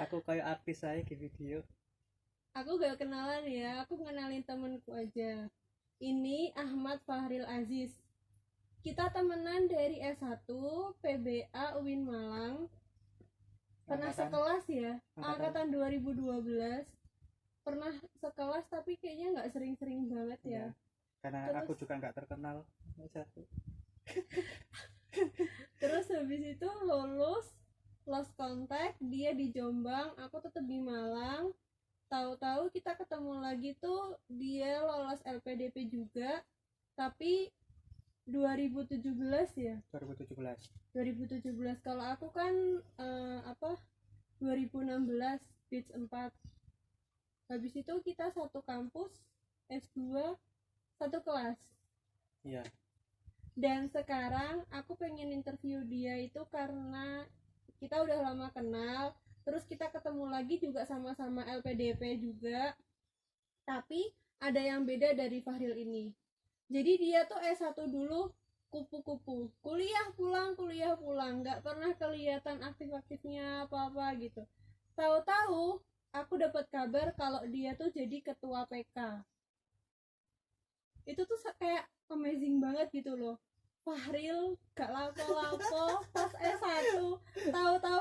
Aku kayak artis saya di video. Aku gak kenalan ya, aku kenalin temenku aja. Ini Ahmad Fahril Aziz. Kita temenan dari S1 PBA UIN Malang. Pernah Angkatan sekelas ya, angkatan angkatan 2012. Pernah sekelas tapi kayaknya nggak sering-sering banget ya. ya. Karena aku Terus juga nggak terkenal satu. terus habis itu lulus, lost contact, dia di Jombang, aku tetap di Malang. Tahu-tahu kita ketemu lagi tuh, dia lolos LPDP juga, tapi 2017 ya. 2017. 2017. Kalau aku kan 2016 batch 4. Habis itu kita satu kampus, S2, satu kelas. Iya. Dan sekarang aku pengen interview dia itu karena kita udah lama kenal, terus kita ketemu lagi juga sama-sama LPDP juga. Tapi ada yang beda dari Fahril ini. Jadi dia tuh S1 dulu kupu-kupu, kuliah pulang, nggak pernah kelihatan aktif-aktifnya apa-apa gitu. Tahu-tahu aku dapat kabar kalau dia tuh jadi ketua PK. Itu tuh kayak amazing banget gitu loh. Fahril gak lapo-lapo pas S1 tahu-tahu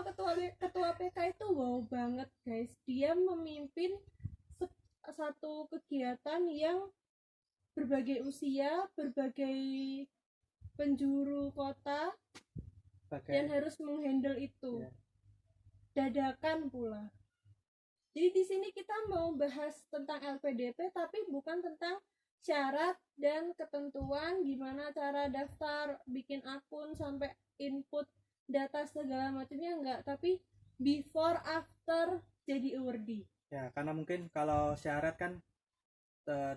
ketua PK itu wow banget guys. Dia memimpin satu kegiatan yang berbagai usia, berbagai penjuru kota dan harus menghandle itu. Ya. Dadakan pula. Jadi di sini kita mau bahas tentang LPDP tapi bukan tentang syarat dan ketentuan gimana cara daftar, bikin akun sampai input data segala macamnya enggak, tapi before after jadi awardee. Ya, karena mungkin kalau syarat kan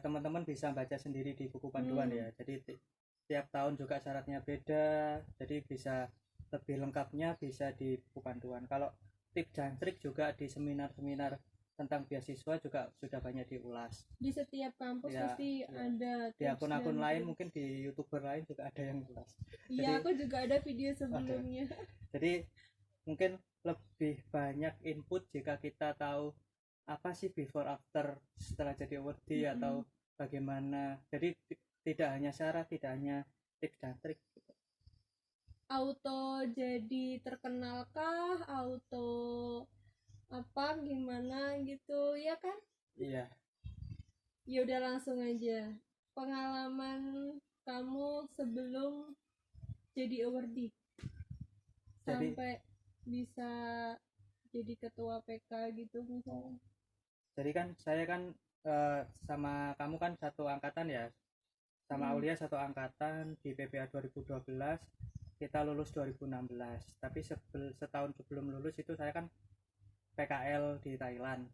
teman-teman bisa baca sendiri di buku panduan ya. Jadi tiap tahun juga syaratnya beda, jadi bisa lebih lengkapnya bisa di buku panduan. Kalau tips dan trik juga di seminar-seminar tentang beasiswa juga sudah banyak diulas. Di setiap kampus Ya, pasti ya. ada Di akun-akun lain mungkin di YouTuber lain juga ada yang ulas. Iya, aku juga ada video sebelumnya. Jadi mungkin lebih banyak input jika kita tahu apa sih before after setelah jadi awardee atau bagaimana. Jadi tidak hanya syarat, tidak hanya tips dan trik gitu. Auto jadi terkenalkah, auto apa gimana gitu ya kan? Iya. Ya udah langsung aja. Pengalaman kamu sebelum jadi awardee sampai bisa jadi ketua PK gitu misalnya. Jadi kan saya kan sama kamu kan satu angkatan ya, sama Aulia satu angkatan di PPA 2012, kita lulus 2016. Tapi setahun sebelum lulus itu saya kan PKL di Thailand,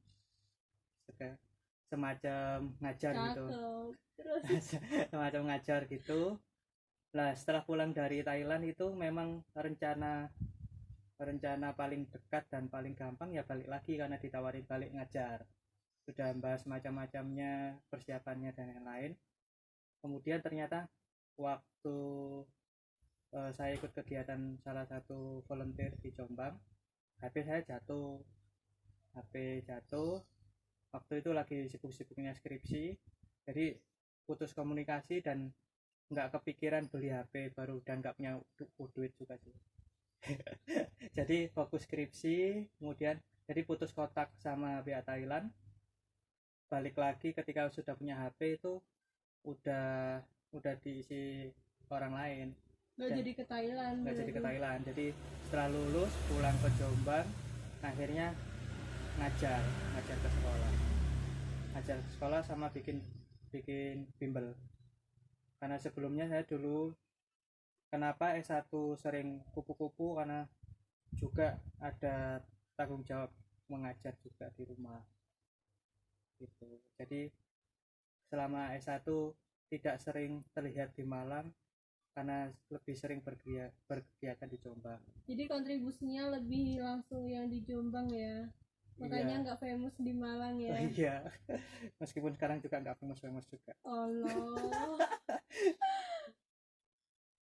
semacam ngajar gitu. Terus semacam ngajar gitu. Nah setelah pulang dari Thailand itu memang rencana paling dekat dan paling gampang ya balik lagi karena ditawarin balik ngajar. Sudah bahas macam-macamnya, persiapannya dan lain-lain. Kemudian ternyata waktu saya ikut kegiatan salah satu volunteer di Jombang, HP saya jatuh. Waktu itu lagi sibuk-sibuknya skripsi, jadi putus komunikasi dan nggak kepikiran beli HP baru dan nggak punya duit juga sih. Jadi fokus skripsi, kemudian jadi putus kontak sama pihak Thailand. Balik lagi ketika sudah punya HP itu udah diisi orang lain. nggak jadi ke Thailand. Jadi setelah lulus pulang ke Jombang, akhirnya ngajar ke sekolah sama bikin bimbel. Karena sebelumnya saya dulu kenapa S1 sering kupu-kupu karena juga ada tanggung jawab mengajar juga di rumah gitu. Jadi selama S1 tidak sering terlihat di Malang karena lebih sering berkegiatan di Jombang. Jadi kontribusinya lebih langsung yang di Jombang ya. Makanya nggak famous di Malang ya. Iya. Meskipun sekarang juga nggak famous juga. Allah.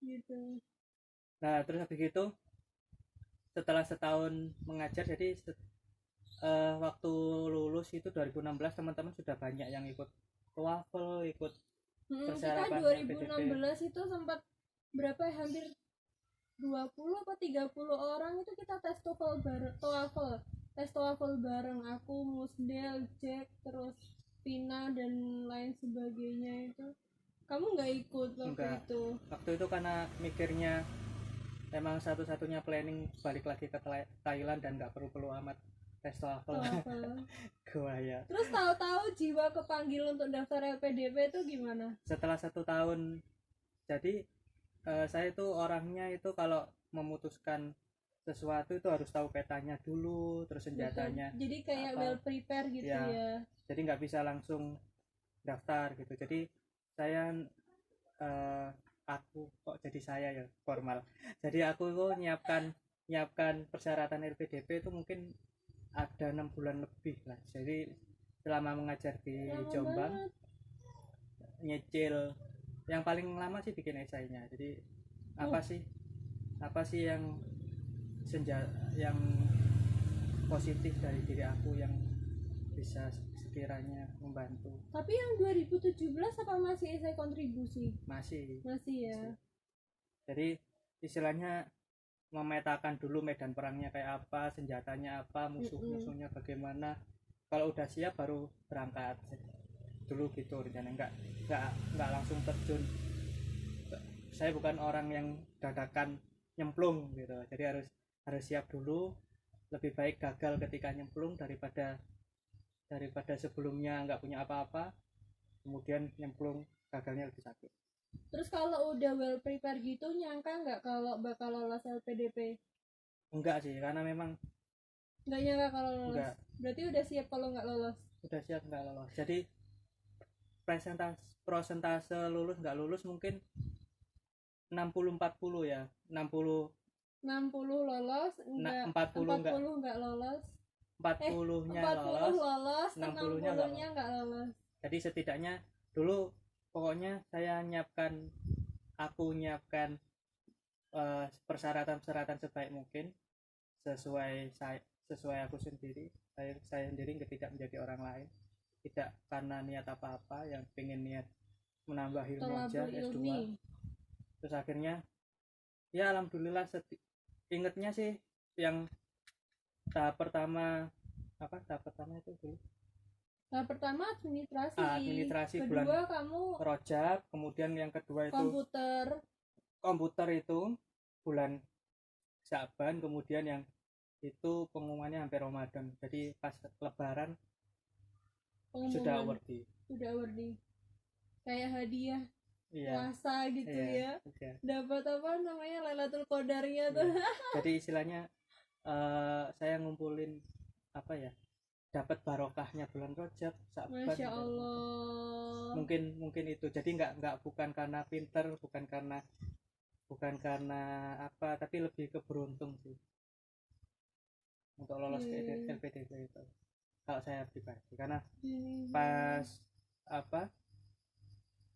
Gitu. Nah terus habis itu setelah setahun mengajar, jadi waktu lulus itu 2016 teman-teman sudah banyak yang ikut TOEFL, ikut Kita persyaratan 2016 itu sempat berapa ya, hampir 20 atau 30 orang itu kita tes TOEFL bareng, aku, Musdel, Jack, terus Pina dan lain sebagainya. Itu kamu nggak ikut waktu Enggak. itu? Waktu itu karena mikirnya emang satu-satunya planning balik lagi ke Thailand dan nggak perlu amat tes TOEFL. Gua ya. Terus tahu-tahu jiwa kepanggil untuk daftar LPDP itu gimana? Setelah 1 tahun, jadi saya itu orangnya itu kalau memutuskan sesuatu itu harus tahu petanya dulu, terus senjatanya. Betul. Jadi kayak apa, well prepare gitu ya. Jadi nggak bisa langsung daftar gitu. Jadi saya aku kok jadi saya ya formal. Jadi aku tuh nyiapkan persyaratan LPDP itu mungkin ada 6 bulan lebih lah. Jadi selama mengajar di Jombang banget. Nyicil yang paling lama sih bikin esainya. Jadi apa sih yang positif dari diri aku yang bisa sekiranya membantu. Tapi yang 2017 apa masih esai kontribusi? Masih ya. Jadi istilahnya memetakan dulu medan perangnya kayak apa, senjatanya apa, musuhnya bagaimana. Kalau udah siap baru berangkat dulu gitu rencana. Nggak langsung terjun. Saya bukan orang yang dadakan nyemplung gitu, jadi harus siap dulu. Lebih baik gagal ketika nyemplung daripada sebelumnya nggak punya apa-apa kemudian nyemplung gagalnya lebih sakit. Terus kalau udah well prepare gitu, nyangka nggak kalau bakal lolos LPDP? Enggak sih, karena memang nggak nyangka kalau lolos. Enggak. Berarti udah siap kalau nggak lolos? Udah siap nggak lolos. Jadi prosentase lulus nggak lulus mungkin 60-40 ya. 60 lolos, 40 nggak lolos. 40-nya 40 lolos, 60-nya nggak lolos. Jadi setidaknya dulu pokoknya saya nyiapkan persyaratan sebaik mungkin sesuai aku sendiri. Saya sendiri tidak menjadi orang lain, tidak karena niat apa-apa, yang pengen niat menambah ilmu aja S2. Terus akhirnya ya alhamdulillah ingetnya sih yang tahap pertama itu dulu. Tahap pertama administrasi, kedua bulan kamu rojak, kemudian yang kedua itu komputer itu bulan Syaban, kemudian yang itu pengumumannya hampir Ramadan, jadi pas lebaran sudah awardee kayak hadiah puasa gitu ya. Dapat apa namanya Lailatul Qadarnya tuh. Jadi istilahnya saya ngumpulin dapat barokahnya bulan Rajab, Syaban. Masya Allah. Mungkin itu. Jadi bukan karena pinter, bukan karena apa, tapi lebih ke beruntung sih untuk lolos ke LPDP itu. Kalau saya pribadi, karena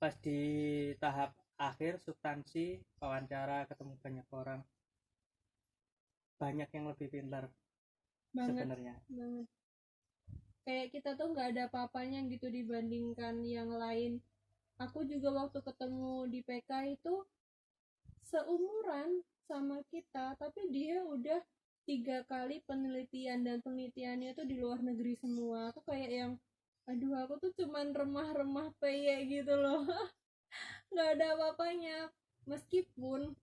pas di tahap akhir substansi wawancara, ketemu banyak orang, banyak yang lebih pintar sebenarnya. Kayak kita tuh nggak ada apa-apanya gitu dibandingkan yang lain. Aku juga waktu ketemu di PK itu seumuran sama kita, tapi dia udah 3 kali penelitian, dan penelitiannya tuh di luar negeri semua. Aku kayak yang aduh, aku tuh cuman remah-remah peye gitu loh. Nggak ada apa-apanya. Meskipun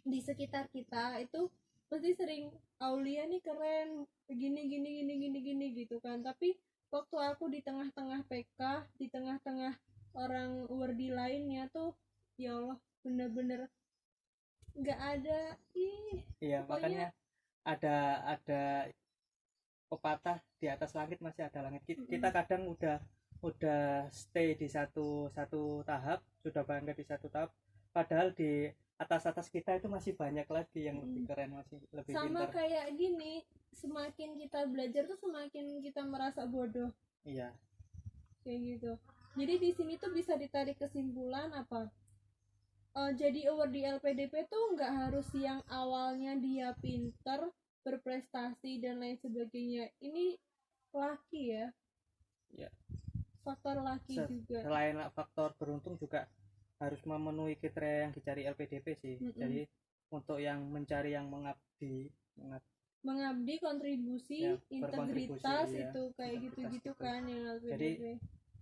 di sekitar kita itu pasti sering Aulia nih keren, gini gitu kan. Tapi waktu aku di tengah-tengah PK, di tengah-tengah orang wardi lainnya tuh, ya Allah, bener-bener nggak ada. Iya, makanya ada pepatah di atas langit masih ada langit. Kita kadang udah stay di satu tahap, sudah bangga di satu tahap, padahal di atas kita itu masih banyak lagi yang lebih keren, masih lebih sama pintar. Kayak gini, semakin kita belajar tuh semakin kita merasa bodoh. Iya, kayak gitu. Jadi di sini tuh bisa ditarik kesimpulan apa? Jadi award di LPDP tuh nggak harus yang awalnya dia pinter berprestasi dan lain sebagainya. Ini laki ya, Ya. faktor laki juga. Selain faktor beruntung juga harus memenuhi kriteria yang dicari LPDP sih. Jadi untuk yang mencari yang mengabdi, kontribusi, ya, integritas ya, itu kayak gitu-gitu kan yang LPDP. Jadi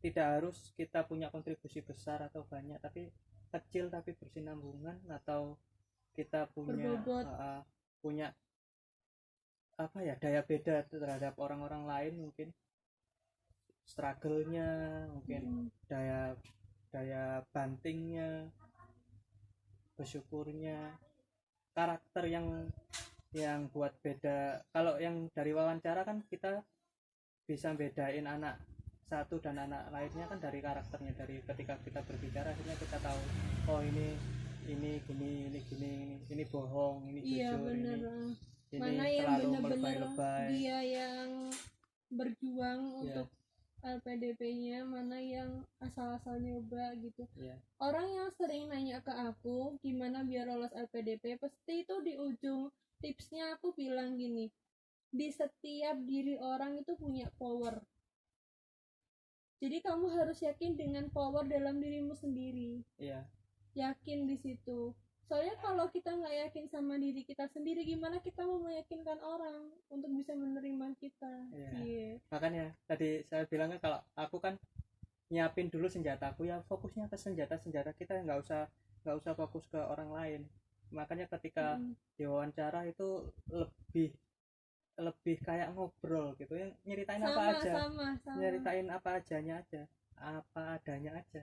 tidak harus kita punya kontribusi besar atau banyak, tapi kecil tapi bersinambungan, atau kita punya apa ya, daya beda terhadap orang-orang lain, mungkin struggle-nya, mungkin daya bantingnya, bersyukurnya, karakter yang buat beda. Kalau yang dari wawancara kan kita bisa bedain anak satu dan anak lainnya kan dari karakternya, dari ketika kita berbicara akhirnya kita tahu, oh ini gini, ini bohong, ini jujur, bener. ini mana yang benar-benar lebay. Dia yang berjuang untuk LPDP-nya, mana yang asal-asal nyoba gitu. Orang yang sering nanya ke aku gimana biar lolos LPDP, pasti itu di ujung tipsnya aku bilang gini, di setiap diri orang itu punya power. Jadi kamu harus yakin dengan power dalam dirimu sendiri. Yakin di situ. Soalnya kalau kita nggak yakin sama diri kita sendiri, gimana kita mau meyakinkan orang untuk bisa menerima kita? Makanya tadi saya bilang kan, kalau aku kan nyiapin dulu senjataku, ya fokusnya ke senjata kita, nggak usah fokus ke orang lain. Makanya ketika diwawancara itu lebih kayak ngobrol gitu, yang nyeritain nyeritain apa adanya aja,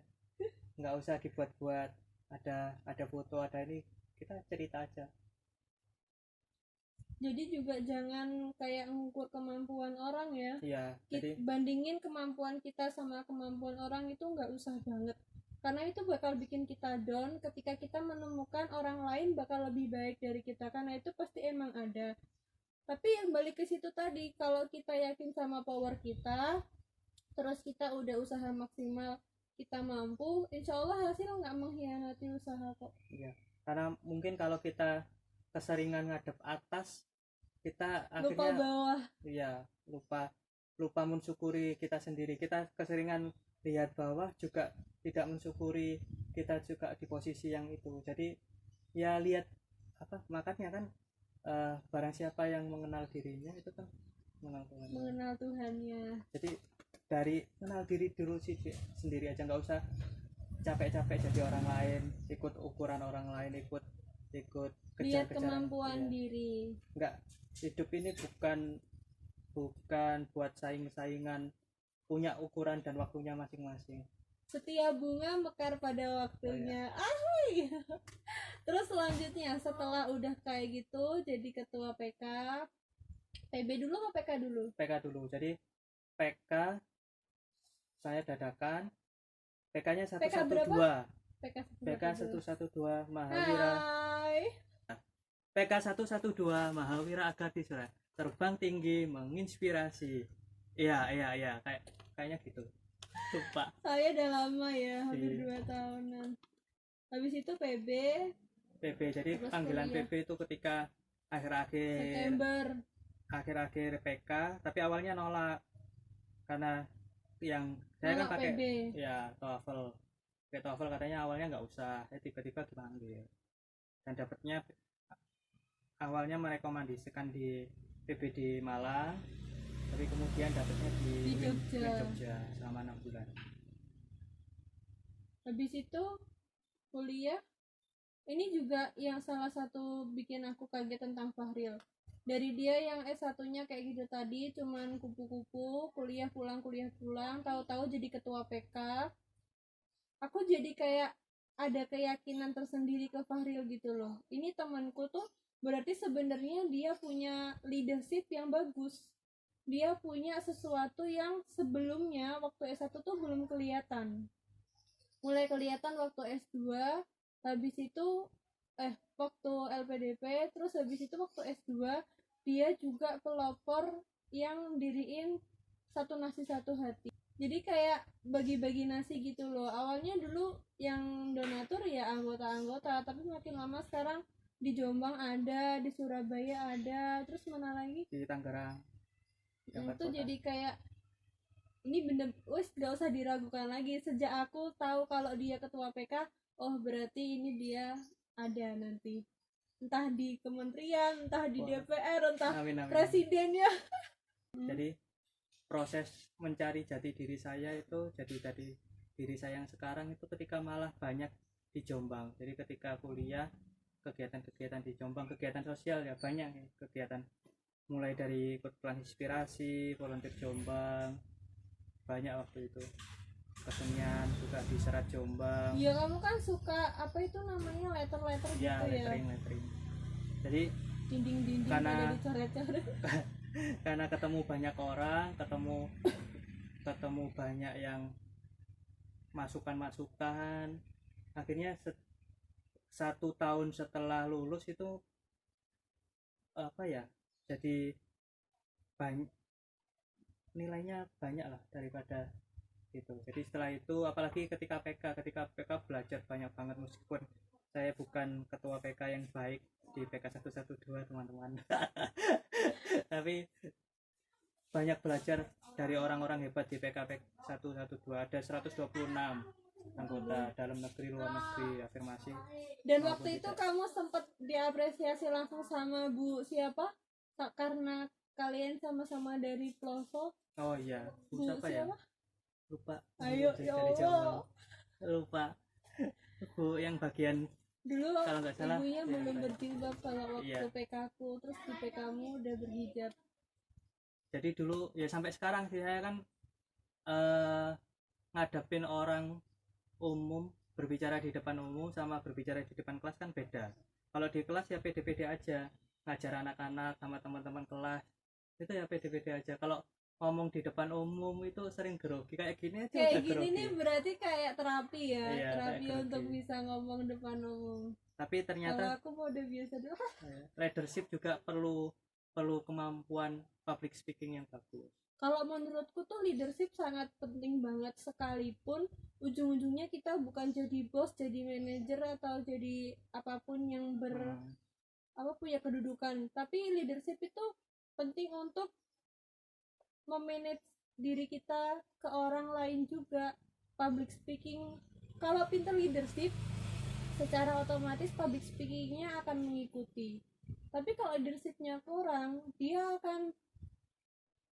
nggak usah dibuat-buat, ada foto, ada ini, kita cerita aja. Jadi juga jangan kayak mengukur kemampuan orang ya. Jadi bandingin kemampuan kita sama kemampuan orang itu nggak usah banget, karena itu bakal bikin kita down ketika kita menemukan orang lain bakal lebih baik dari kita, karena itu pasti emang ada. Tapi yang balik ke situ tadi, kalau kita yakin sama power kita, terus kita udah usaha maksimal, kita mampu, insya Allah hasil nggak mengkhianati usaha kok. Karena mungkin kalau kita keseringan ngadep atas, kita lupa akhirnya bawah. Lupa mensyukuri kita sendiri. Kita keseringan lihat bawah, juga tidak mensyukuri kita juga di posisi yang itu. Jadi ya lihat makanya kan barang siapa yang mengenal dirinya itu kan mengenal Tuhannya. Jadi dari kenal diri dulu sih sendiri aja, nggak usah capek-capek jadi orang lain, ikut ukuran orang lain, ikut lihat kemampuan diri. Enggak, hidup ini bukan buat saingan, punya ukuran dan waktunya masing-masing. Setiap bunga mekar pada waktunya. Terus selanjutnya setelah udah kayak gitu jadi ketua PK, PB dulu atau PK dulu? PK dulu. Jadi PK saya dadakan, PK-nya 112. PK 112 Mahawira. PK 112 Mahawira Agadi Surya. Terbang tinggi menginspirasi. Iya, kayaknya gitu. Lupa. Saya udah lama ya, hampir 2 tahunan. Habis itu PB. Jadi panggilan PB itu ketika akhir-akhir PK, tapi awalnya nolak karena yang saya kan pakai TOEFL katanya awalnya nggak usah, tiba-tiba dipanggil dan dapatnya awalnya merekomendasikan di PB di Malang, tapi kemudian dapatnya di Jogja selama 6 bulan. Habis itu kuliah, ini juga yang salah satu bikin aku kaget tentang Fahril. Dari dia yang S1-nya kayak gitu tadi, cuman kupu-kupu, kuliah pulang, tahu-tahu jadi ketua PK. Aku jadi kayak ada keyakinan tersendiri ke Fahril gitu loh. Ini temanku tuh berarti sebenarnya dia punya leadership yang bagus. Dia punya sesuatu yang sebelumnya waktu S1 tuh belum kelihatan. Mulai kelihatan waktu S2, habis itu waktu LPDP, terus habis itu waktu S2 dia juga pelopor yang diriin Satu Nasi Satu Hati. Jadi kayak bagi-bagi nasi gitu loh. Awalnya dulu yang donatur ya anggota-anggota, tapi makin lama sekarang Di Jombang ada, di Surabaya ada, terus mana lagi? di Tangerang. Itu jadi kayak ini bener, wes gak usah diragukan lagi. Sejak aku tahu kalau dia ketua PK, oh berarti ini dia ada nanti, entah di kementerian, entah di DPR, entah Amin, amin. presidennya. Jadi proses mencari jati diri saya itu jadi diri saya yang sekarang itu ketika malah banyak di Jombang. Jadi ketika kuliah, kegiatan-kegiatan di Jombang, kegiatan sosial ya banyak ya, kegiatan mulai dari ikut kelas inspirasi, volunteer Jombang, banyak waktu itu. Kesenian juga di Serat Jombang. Iya, kamu kan suka apa itu namanya letter-letter Ya, gitu ya. lettering. Jadi Dinding-dinding karena ada dicoret-coret. karena ketemu banyak orang, ketemu banyak yang masukan-masukan, akhirnya 1 tahun setelah lulus itu apa ya, jadi banyak nilainya banyak lah daripada gitu. Jadi setelah itu apalagi ketika PK belajar banyak banget, meskipun saya bukan ketua PK yang baik di PK 112 teman-teman. Tapi banyak belajar dari orang-orang hebat di PK 112. Ada 126 anggota dalam negeri, luar negeri, afirmasi. Dan waktu itu kamu sempat diapresiasi langsung sama Bu siapa? Karena kalian sama-sama dari pelosok. Oh iya, Bu siapa ya? Lupa. Ayo ya Allah. Lupa. Bu yang bagian dulu kalau nggak salah ibunya ya, belum berjilbab kalau waktu iya. PK ku, terus di PK mu udah berhijab. Jadi dulu ya sampai sekarang sih saya kan ngadepin orang umum, berbicara di depan umum sama berbicara di depan kelas kan beda. Kalau di kelas ya pede-pede aja, ngajar anak-anak sama teman-teman kelas itu ya pede-pede aja. Kalau ngomong di depan umum itu sering grogi kayak gini aja. Kayak gini nih berarti kayak terapi ya, iya, terapi untuk bisa ngomong depan umum. Tapi ternyata kalau aku mau udah biasa doang. Leadership juga perlu kemampuan public speaking yang bagus. Kalau menurutku tuh leadership sangat penting banget, sekalipun ujung-ujungnya kita bukan jadi bos, jadi manajer atau jadi apapun yang apa punya kedudukan, tapi leadership itu penting untuk memanage diri kita ke orang lain juga. Public speaking, kalau pintar leadership secara otomatis public speakingnya akan mengikuti. Tapi kalau leadershipnya kurang, dia akan,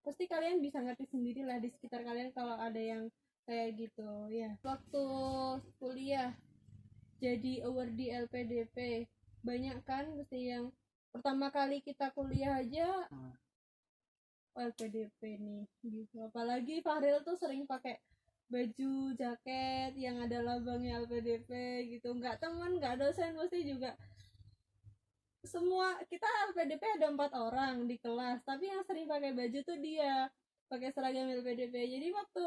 pasti kalian bisa ngerti sendiri lah di sekitar kalian kalau ada yang kayak gitu ya. Waktu kuliah jadi award di LPDP banyak kan, mesti yang pertama kali kita kuliah aja LPDP nih gitu. Apalagi Fahril tuh sering pakai baju jaket yang ada lambangnya LPDP gitu. Nggak teman, nggak dosen, mesti juga semua kita LPDP ada 4 orang di kelas, tapi yang sering pakai baju tuh dia pakai seragam LPDP. Jadi waktu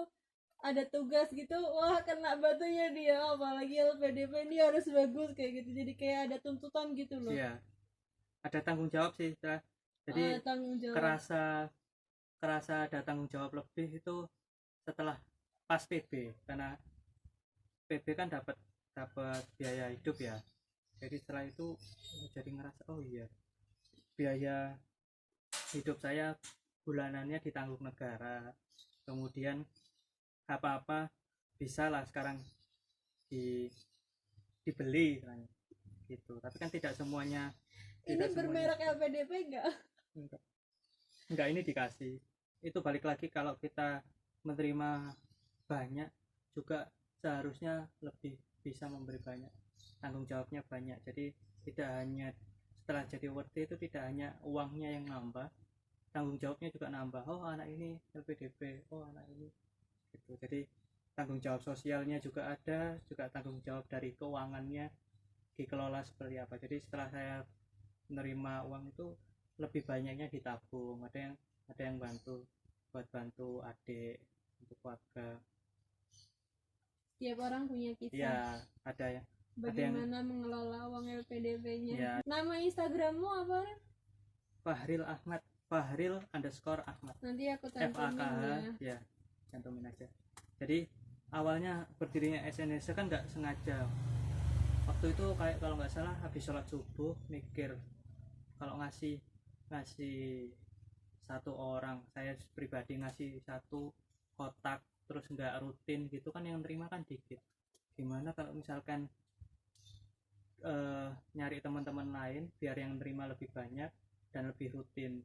ada tugas gitu, wah kena batunya dia. Apalagi LPDP ini harus bagus kayak gitu, jadi kayak ada tuntutan gitu loh. Iya, ada tanggung jawab sih. Jadi tanggung jawab. kerasa ada tanggung jawab lebih itu setelah pas PB, karena PB kan dapat biaya hidup ya. Jadi setelah itu jadi ngerasa oh iya, biaya hidup saya bulanannya ditanggung negara, kemudian apa-apa bisa lah sekarang dibeli gitu. Tapi kan tidak semuanya. Ini bermerek LPDP enggak, ini dikasih. Itu balik lagi, kalau kita menerima banyak juga seharusnya lebih bisa memberi banyak, tanggung jawabnya banyak. Jadi tidak hanya setelah jadi awardee itu tidak hanya uangnya yang nambah, tanggung jawabnya juga nambah. Oh anak ini LPDP, oh anak ini gitu. Jadi tanggung jawab sosialnya juga ada, juga tanggung jawab dari keuangannya dikelola seperti apa. Jadi setelah saya menerima uang itu lebih banyaknya ditabung, ada yang bantu adik, untuk keluarga. Tiap orang punya kisah ya, ada ya, bagaimana mengelola uang LPDP-nya ya. Nama Instagrammu apa? Fahril Ahmad, Fahril_Ahmad, nanti aku cantumin ya, cantumin aja. Jadi awalnya berdirinya SNSD kan nggak sengaja. Waktu waktu itu kayak kalau nggak salah habis sholat subuh mikir kalau ngasih satu orang, saya pribadi ngasih satu kotak terus nggak rutin gitu kan, yang terima kan dikit. Gimana kalau misalkan nyari teman-teman lain biar yang terima lebih banyak dan lebih rutin,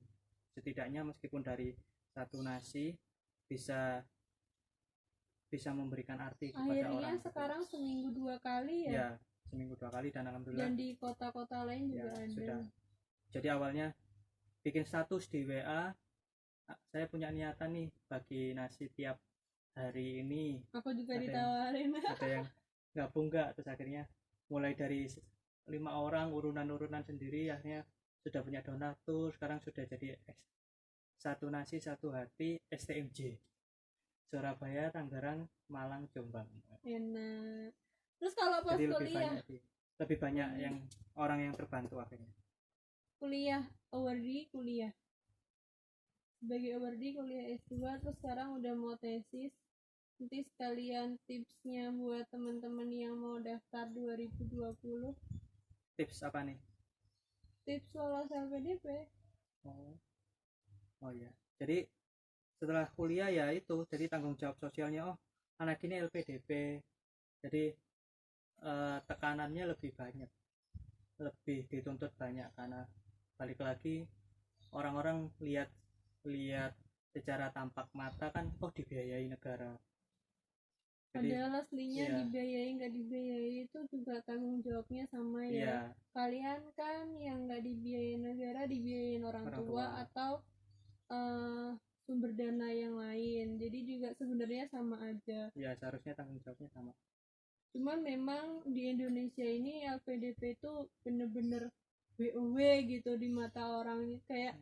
setidaknya meskipun dari satu nasi bisa memberikan arti kepada Akhirnya orang. sekarang seminggu 2 kali ya? Ya, seminggu 2 kali dan alhamdulillah. Dan di kota-kota lain juga ada. Sudah. Jadi awalnya bikin status di WA, saya punya niatan nih bagi nasi tiap hari ini. Aku juga ada ditawarin. Ada yang gabung nggak, terus akhirnya mulai dari 5 orang urunan sendiri, akhirnya sudah punya donatur. Sekarang sudah jadi satu nasi satu hati STMJ Surabaya, Tangerang, Malang, Jombang. Enak. Terus kalau pas jadi kuliah lebih banyak yang orang yang terbantu akhirnya. Kuliah awardee, kuliah sebagai awardee, kuliah S2, terus sekarang udah mau tesis. Nanti sekalian tipsnya buat teman-teman yang mau daftar 2020. Tips apa nih? Tips lolos LPDP. Oh ya, jadi setelah kuliah ya itu, jadi tanggung jawab sosialnya, anak ini LPDP, jadi tekanannya lebih banyak, lebih dituntut banyak, karena balik lagi orang-orang lihat secara tampak mata kan, dibiayai negara. Padahal aslinya dibiayai nggak dibiayai itu juga tanggung jawabnya sama ya. Kalian kan yang nggak dibiayai negara, dibiayain orang tua atau sumber dana yang lain, jadi juga sebenarnya sama aja ya, seharusnya tanggung jawabnya sama. Cuman memang di Indonesia ini LPDP itu bener-bener WOW gitu di mata orang, kayak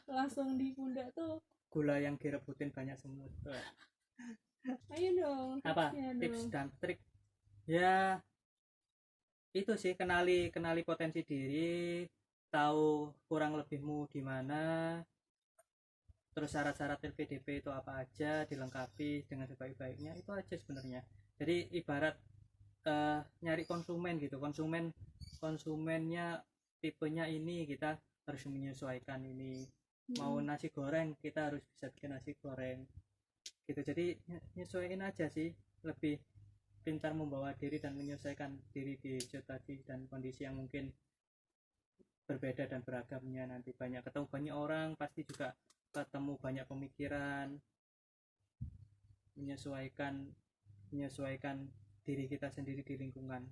langsung di pundak tuh gula yang direbutin banyak semut. Ayo dong, apa tips dan trik? Ya itu sih, kenali potensi diri, tahu kurang lebihmu di mana, terus syarat-syarat LPDP itu apa aja, dilengkapi dengan sebaik-baiknya, itu aja sebenarnya. Jadi ibarat nyari konsumen gitu, konsumennya tipenya ini, kita harus menyesuaikan ini. Mau nasi goreng, kita harus bisa bikin nasi goreng gitu. Jadi nyesuaiin aja sih, lebih pintar membawa diri dan menyesuaikan diri di situasi dan kondisi yang mungkin berbeda dan beragamnya. Nanti ketemu banyak orang, pasti juga ketemu banyak pemikiran, menyesuaikan diri kita sendiri di lingkungan.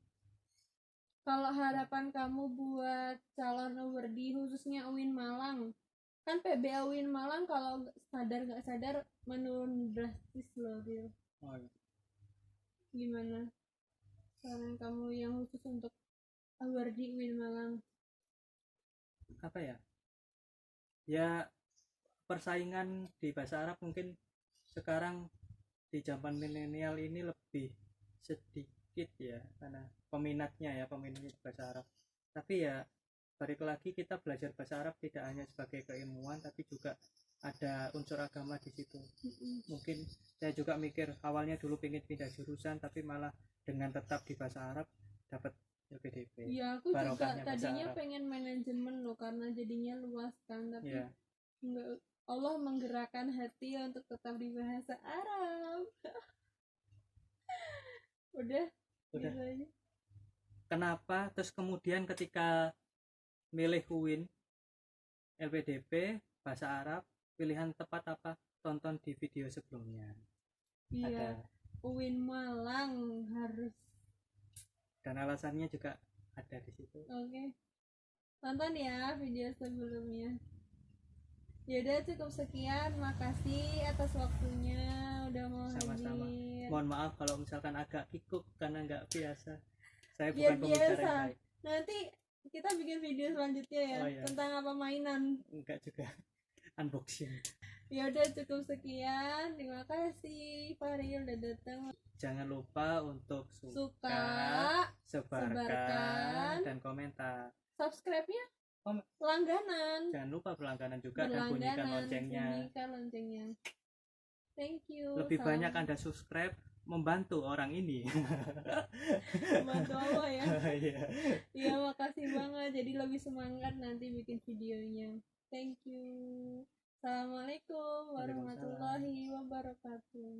Kalau harapan kamu buat calon awardee khususnya UIN Malang, kan PBA UIN Malang kalau sadar nggak sadar menurun drastis loh, Bil. Iya. Gimana saran kamu yang khusus untuk awardee UIN Malang? Apa ya, persaingan di bahasa Arab mungkin sekarang di zaman milenial ini lebih sedikit ya, karena peminatnya bahasa Arab. Tapi ya balik lagi, kita belajar bahasa Arab tidak hanya sebagai keilmuan, tapi juga ada unsur agama di situ. Mungkin saya juga mikir awalnya dulu pengen pindah jurusan, tapi malah dengan tetap di bahasa Arab dapat LPDP. Ya, aku juga tadinya pengen manajemen loh, karena jadinya luas kan, tapi enggak, Allah menggerakkan hati untuk tetap di bahasa Arab. udah gitu aja. Kenapa terus kemudian ketika milih UIN LPDP bahasa Arab, pilihan tepat apa? Tonton di video sebelumnya. Iya, UIN Malang harus, dan alasannya juga ada di situ. Oke. Tonton ya video sebelumnya. Yaudah, cukup sekian, makasih atas waktunya udah mau hadir. Mohon maaf kalau misalkan agak kikuk karena nggak biasa, saya bukan pembicara yang baik. Nanti kita bikin video selanjutnya ya, tentang apa mainan. Enggak juga, unboxing. Ya udah, cukup sekian, terima kasih Faril udah datang. Jangan lupa untuk suka, sebarkan, dan komentar. Subscribe-nya langganan. Jangan lupa berlangganan juga dan bunyikan loncengnya. Thank you. Lebih banyak Anda subscribe, membantu orang ini. Membantu Allah ya. Iya. Iya, makasih banget. Jadi lebih semangat nanti bikin videonya. Thank you. Assalamualaikum Waalaikumsalam. warahmatullahi wabarakatuh.